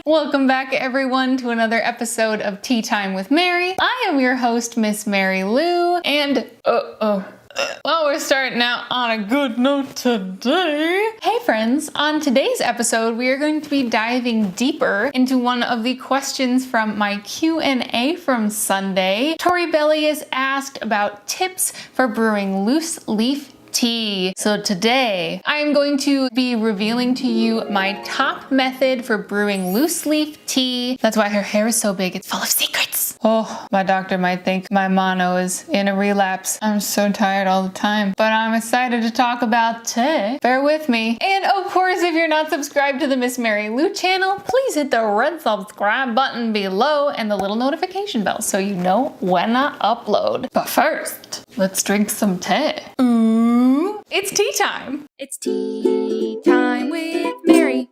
Welcome back everyone to another episode of Tea Time with Mary. I am your host, Miss Mary Lou, and well, we're starting out on a good note today. Hey friends, on today's episode, we are going to be diving deeper into one of the questions from my Q&A from Sunday. Tori Belly is asked about tips for brewing loose leaf tea. So today I'm going to be revealing to you my top method for brewing loose leaf tea. That's why her hair is so big, it's full of secrets. Oh, my doctor might think my mono is in a relapse. I'm so tired all the time, but I'm excited to talk about tea. Bear with me. And of course, if you're not subscribed to the Miss Mary Lou channel, please hit the red subscribe button below and the little notification bell so you know when I upload. But first, let's drink some tea. Ooh, it's tea time. It's tea time with Mary.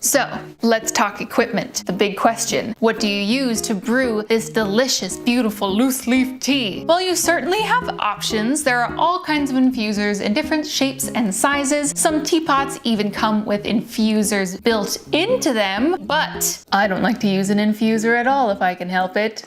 So let's talk equipment. The big question, what do you use to brew this delicious, beautiful loose leaf tea? Well, you certainly have options. There are all kinds of infusers in different shapes and sizes. Some teapots even come with infusers built into them, but I don't like to use an infuser at all if I can help it.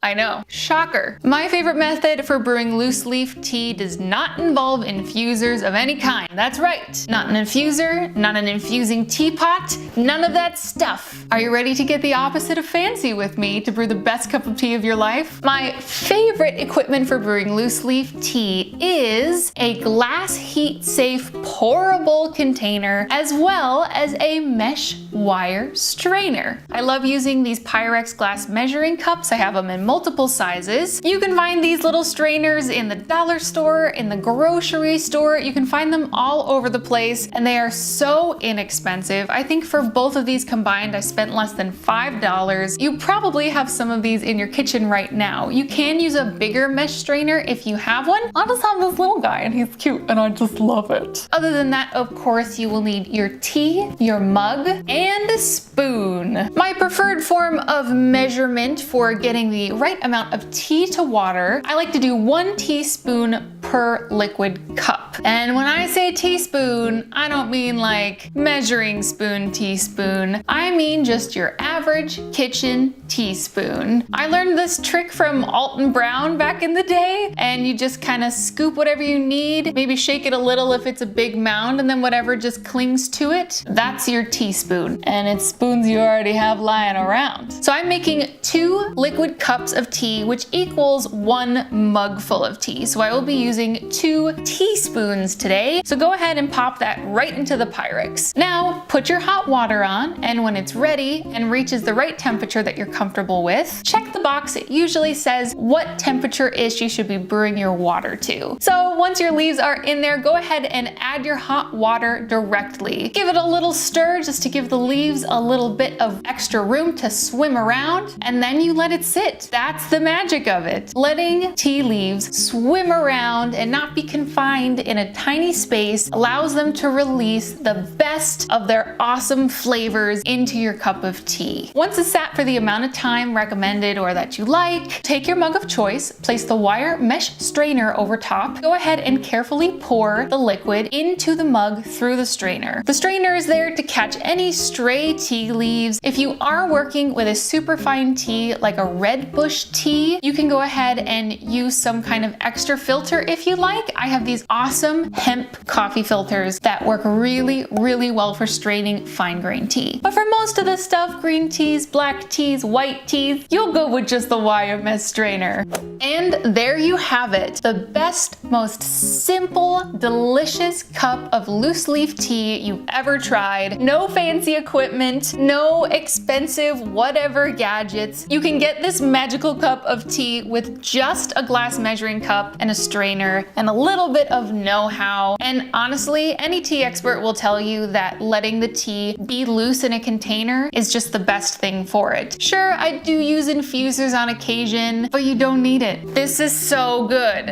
I know, shocker. My favorite method for brewing loose leaf tea does not involve infusers of any kind. That's right, not an infuser, not an infusing teapot, none of that stuff. Are you ready to get the opposite of fancy with me to brew the best cup of tea of your life? My favorite equipment for brewing loose leaf tea is a glass heat safe pourable container as well as a mesh wire strainer. I love using these Pyrex glass measuring cups. I have them in multiple sizes. You can find these little strainers in the dollar store, in the grocery store. You can find them all over the place and they are so inexpensive. I think for both of these combined, I spent less than $5. You probably have some of these in your kitchen right now. You can use a bigger mesh strainer if you have one. I just have this little guy and he's cute and I just love it. Other than that, of course, you will need your tea, your mug, and a spoon. My preferred form of measurement for getting the right amount of tea to water, I like to do 1 teaspoon per liquid cup. And when I say teaspoon, I don't mean like measuring spoon teaspoon. I mean just your average kitchen teaspoon. I learned this trick from Alton Brown back in the day, and you just kind of scoop whatever you need, maybe shake it a little if it's a big mound, and then whatever just clings to it, that's your teaspoon. And it's spoons you already have lying around. So I'm making 2 liquid cups of tea, which equals 1 mug full of tea. So I will be using 2 teaspoons today. So go ahead and pop that right into the Pyrex. Now put your hot water on, and when it's ready and reaches the right temperature that you're comfortable with, check the box. It usually says what temperature-ish you should be brewing your water to. So once your leaves are in there, go ahead and add your hot water directly. Give it a little stir just to give the leaves a little bit of extra room to swim around, and then you let it sit. That's the magic of it. Letting tea leaves swim around and not be confined in a tiny space allows them to release the best of their awesome flavors into your cup of tea. Once it's sat for the amount of time recommended or that you like, take your mug of choice, place the wire mesh strainer over top, go ahead and carefully pour the liquid into the mug through the strainer. The strainer is there to catch any stray tea leaves. If you are working with a super fine tea like a red bush tea, you can go ahead and use some kind of extra filter if you like. I have these awesome hemp coffee filters that work really, really well for straining fine grain tea. But for most of the stuff, green teas, black teas, white teas, you'll go with just the wire mesh strainer. And there you have it. The best, most simple, delicious cup of loose leaf tea you've ever tried. No fancy equipment, no expensive whatever gadgets. You can get this magical cup of tea with just a glass measuring cup and a strainer and a little bit of know-how. And honestly, any tea expert will tell you that letting the tea be loose in a container is just the best thing for it. Sure, I do use infusers on occasion, but you don't need it. This is so good.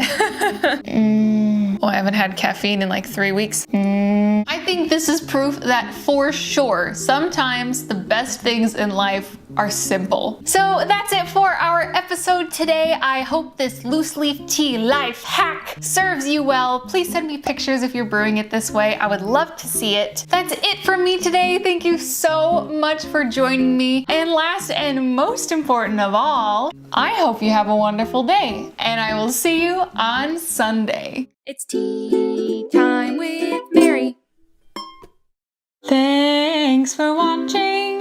Oh, I haven't had caffeine in like 3 weeks. I think this is proof that for sure, sometimes the best things in life are simple. So that's it for our episode today. I hope this loose leaf tea life hack serves you well. Please send me pictures if you're brewing it this way. I would love to see it. That's it for me today. Thank you so much for joining me. And last and most important of all, I hope you have a wonderful day, and I will see you on Sunday. It's tea time with Mary. Thanks for watching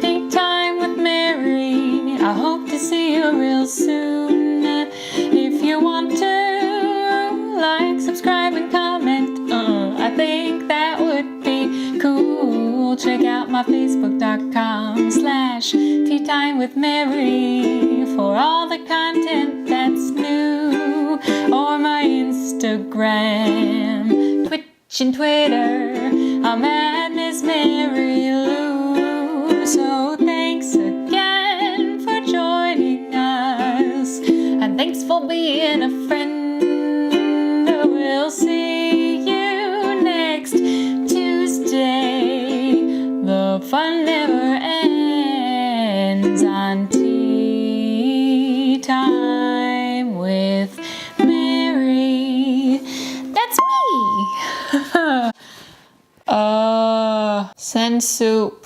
Teatime with Mary. I hope to see you real soon. If you want to like, subscribe, and comment, I think that would be cool. Check out my facebook.com/Teatime with Mary for all the content that's new, or my Instagram, Twitch, and Twitter. I'm at Miss Mary Lou. So thanks again for joining us, and thanks for being a friend. We'll see you next Tuesday. The fun never ends on Tea Time with Mary. That's me. Send soup.